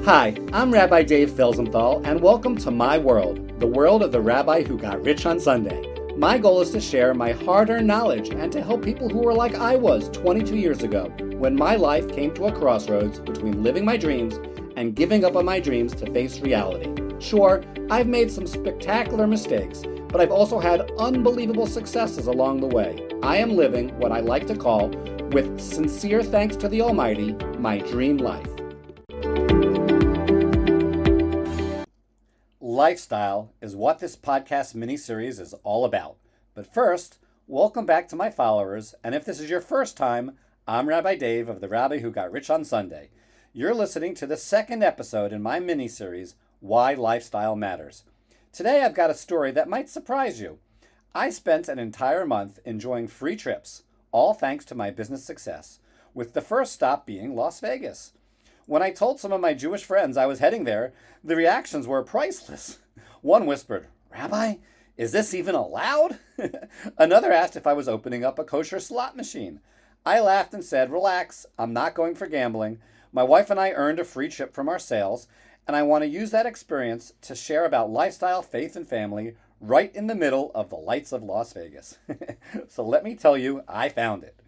Hi, I'm Rabbi Dave Felsenthal, and welcome to my world, the world of the Rabbi Who Got Rich on Sunday. My goal is to share my hard-earned knowledge and to help people who were like I was 22 years ago, when my life came to a crossroads between living my dreams and giving up on my dreams to face reality. Sure, I've made some spectacular mistakes, but I've also had unbelievable successes along the way. I am living what I like to call, with sincere thanks to the Almighty, my dream life. Lifestyle is what this podcast mini-series is all about. But first, welcome back to my followers, and if this is your first time, I'm Rabbi Dave of the Rabbi Who Got Rich on Sunday. You're listening to the second episode in my mini-series, Why Lifestyle Matters. Today I've got a story that might surprise you. I spent an entire month enjoying free trips, all thanks to my business success, with the first stop being Las Vegas. When I told some of my Jewish friends I was heading there, the reactions were priceless. One whispered, "Rabbi, is this even allowed?" Another asked if I was opening up a kosher slot machine. I laughed and said, "Relax, I'm not going for gambling. My wife and I earned a free trip from our sales, and I want to use that experience to share about lifestyle, faith, and family right in the middle of the lights of Las Vegas." So let me tell you, I found it.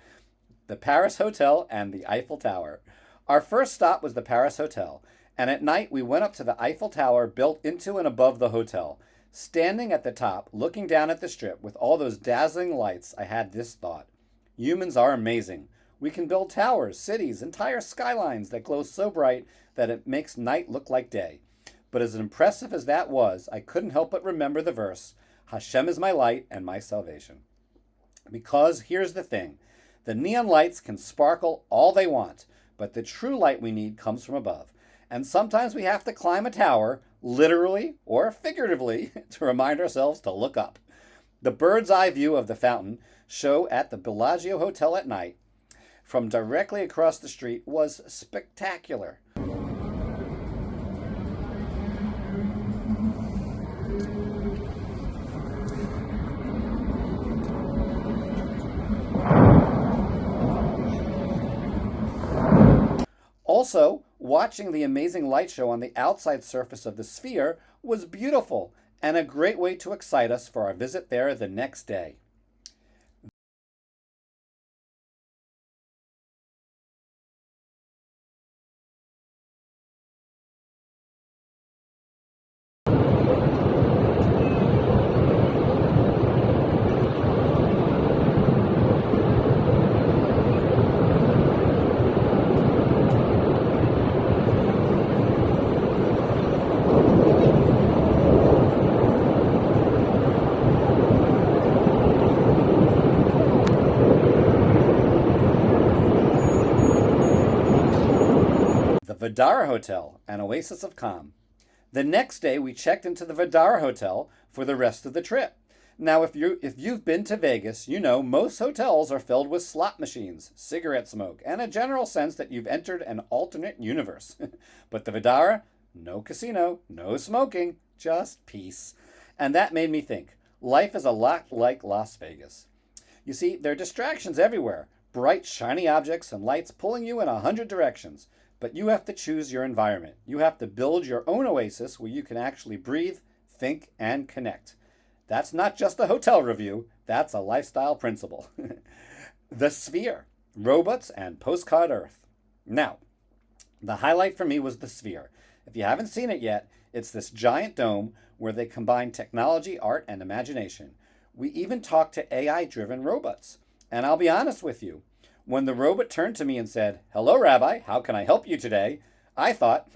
The Paris Hotel and the Eiffel Tower. Our first stop was the Paris Hotel, and at night we went up to the Eiffel Tower built into and above the hotel. Standing at the top, looking down at the strip with all those dazzling lights, I had this thought. Humans are amazing. We can build towers, cities, entire skylines that glow so bright that it makes night look like day. But as impressive as that was, I couldn't help but remember the verse, Hashem is my light and my salvation. Because here's the thing, the neon lights can sparkle all they want, but the true light we need comes from above. And sometimes we have to climb a tower, literally or figuratively, to remind ourselves to look up. The bird's eye view of the fountain show at the Bellagio Hotel at night from directly across the street was spectacular. Also, watching the amazing light show on the outside surface of the Sphere was beautiful and a great way to excite us for our visit there the next day. The Vdara Hotel, an oasis of calm. The next day, we checked into the Vdara Hotel for the rest of the trip. Now, if you've been to Vegas, you know most hotels are filled with slot machines, cigarette smoke, and a general sense that you've entered an alternate universe. But the Vdara, no casino, no smoking, just peace. And that made me think, life is a lot like Las Vegas. You see, there are distractions everywhere, bright, shiny objects and lights pulling you in 100 directions. But you have to choose your environment. You have to build your own oasis where you can actually breathe, think, and connect. That's not just a hotel review, that's a lifestyle principle. The Sphere, robots and postcard Earth. Now, the highlight for me was the Sphere. If you haven't seen it yet, it's this giant dome where they combine technology, art, and imagination. We even talked to AI-driven robots. And I'll be honest with you, when the robot turned to me and said, "Hello, Rabbi, how can I help you today?" I thought,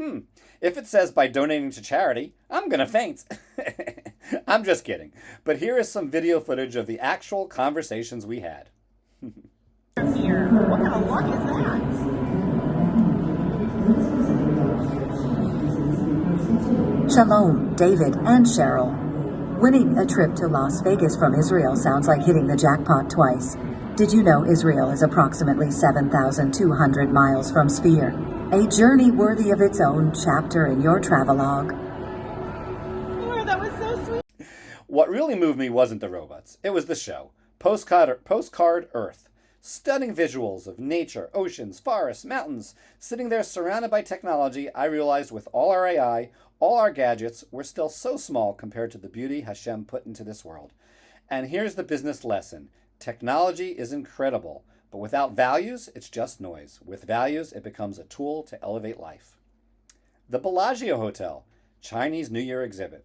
if it says by donating to charity, I'm going to faint. I'm just kidding. But here is some video footage of the actual conversations we had. Here. What kind of luck is that? Shalom, David and Cheryl. Winning a trip to Las Vegas from Israel sounds like hitting the jackpot twice. Did you know Israel is approximately 7,200 miles from Sphere? A journey worthy of its own chapter in your travelogue. Oh, that was so sweet. What really moved me wasn't the robots. It was the show. Postcard Earth. Stunning visuals of nature, oceans, forests, mountains. Sitting there surrounded by technology, I realized with all our AI, all our gadgets, we're still so small compared to the beauty Hashem put into this world. And here's the business lesson. Technology is incredible, but without values, it's just noise. With values, it becomes a tool to elevate life. The Bellagio Hotel, Chinese New Year exhibit.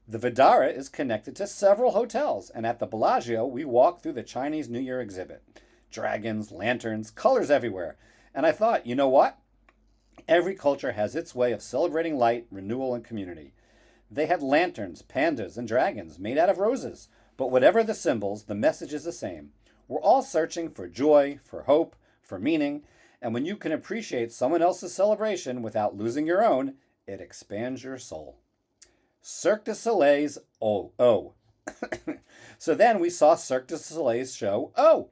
The Vidara is connected to several hotels, and at the Bellagio, we walk through the Chinese New Year exhibit. Dragons, lanterns, colors everywhere. And I thought, you know what? Every culture has its way of celebrating light, renewal, and community. They had lanterns, pandas, and dragons made out of roses. But whatever the symbols, the message is the same. We're all searching for joy, for hope, for meaning, and when you can appreciate someone else's celebration without losing your own, it expands your soul. Cirque du Soleil's Oh. So then we saw Cirque du Soleil's show Oh.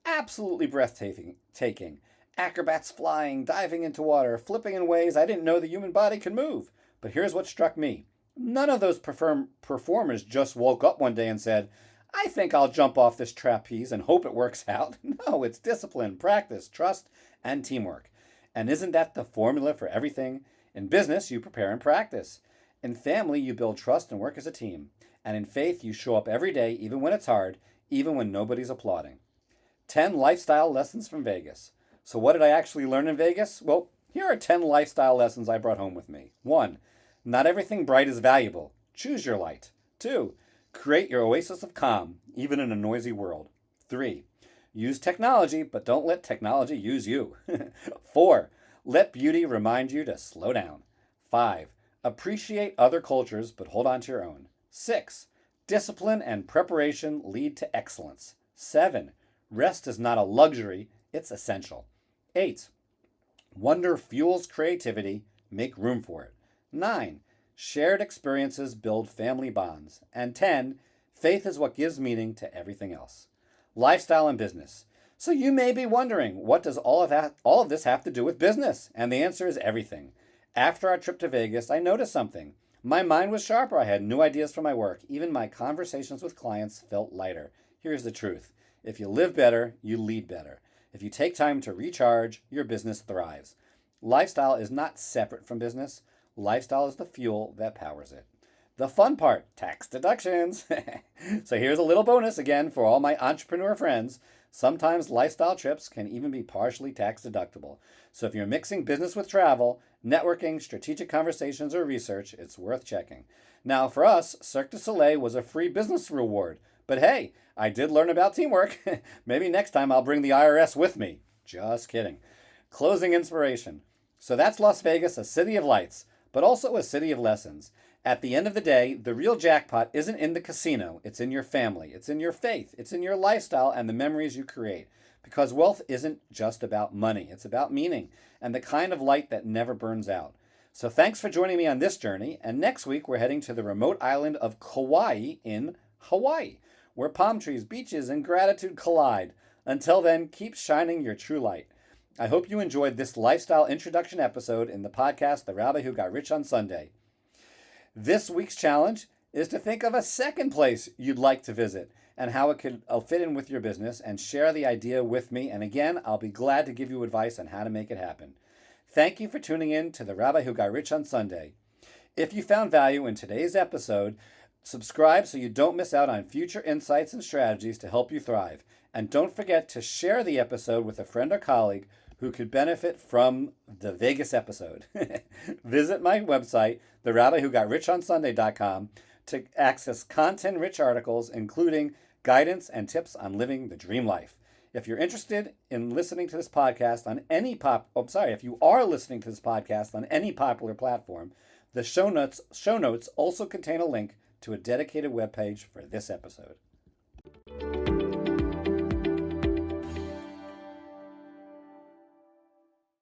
Absolutely breathtaking. Acrobats flying, diving into water, flipping in ways I didn't know the human body could move. But here's what struck me. None of those performers just woke up one day and said, I think I'll jump off this trapeze and hope it works out. No, it's discipline, practice, trust, and teamwork. And isn't that the formula for everything? In business, you prepare and practice. In family, you build trust and work as a team. And in faith, you show up every day, even when it's hard, even when nobody's applauding. 10 lifestyle lessons from Vegas. So what did I actually learn in Vegas? Well, here are 10 lifestyle lessons I brought home with me. 1. Not everything bright is valuable. Choose your light. 2. Create your oasis of calm, even in a noisy world. 3. Use technology, but don't let technology use you. 4. Let beauty remind you to slow down. 5. Appreciate other cultures, but hold on to your own. 6. Discipline and preparation lead to excellence. 7. Rest is not a luxury, it's essential. 8. Wonder fuels creativity, make room for it. 9. Shared experiences build family bonds. And 10. Faith is what gives meaning to everything else. Lifestyle and business. So you may be wondering, what does all of this have to do with business? And the answer is everything. After our trip to Vegas, I noticed something. My mind was sharper. I had new ideas for my work. Even my conversations with clients felt lighter. Here's the truth. If you live better, you lead better. If you take time to recharge, your business thrives. Lifestyle is not separate from business. Lifestyle is the fuel that powers it. The fun part, tax deductions. So here's a little bonus again for all my entrepreneur friends. Sometimes lifestyle trips can even be partially tax deductible. So if you're mixing business with travel, networking, strategic conversations, or research, it's worth checking. Now for us, Cirque du Soleil was a free business reward. But hey, I did learn about teamwork. Maybe next time I'll bring the IRS with me. Just kidding. Closing inspiration. So that's Las Vegas, a city of lights, but also a city of lessons. At the end of the day, the real jackpot isn't in the casino. It's in your family. It's in your faith. It's in your lifestyle and the memories you create. Because wealth isn't just about money. It's about meaning and the kind of light that never burns out. So thanks for joining me on this journey. And next week, we're heading to the remote island of Kauai in Hawaii, where palm trees, beaches, and gratitude collide. Until then, keep shining your true light. I hope you enjoyed this lifestyle introduction episode in the podcast, The Rabbi Who Got Rich on Sunday. This week's challenge is to think of a second place you'd like to visit and how it could fit in with your business, and share the idea with me. And again, I'll be glad to give you advice on how to make it happen. Thank you for tuning in to The Rabbi Who Got Rich on Sunday. If you found value in today's episode, subscribe so you don't miss out on future insights and strategies to help you thrive. And don't forget to share the episode with a friend or colleague who could benefit from the Vegas episode. Visit my website, therabbiwhogotrichonsunday.com, to access content-rich articles, including guidance and tips on living the dream life. If you're interested in listening to this podcast on any if you are listening to this podcast on any popular platform, the show notes also contain a link to a dedicated webpage for this episode.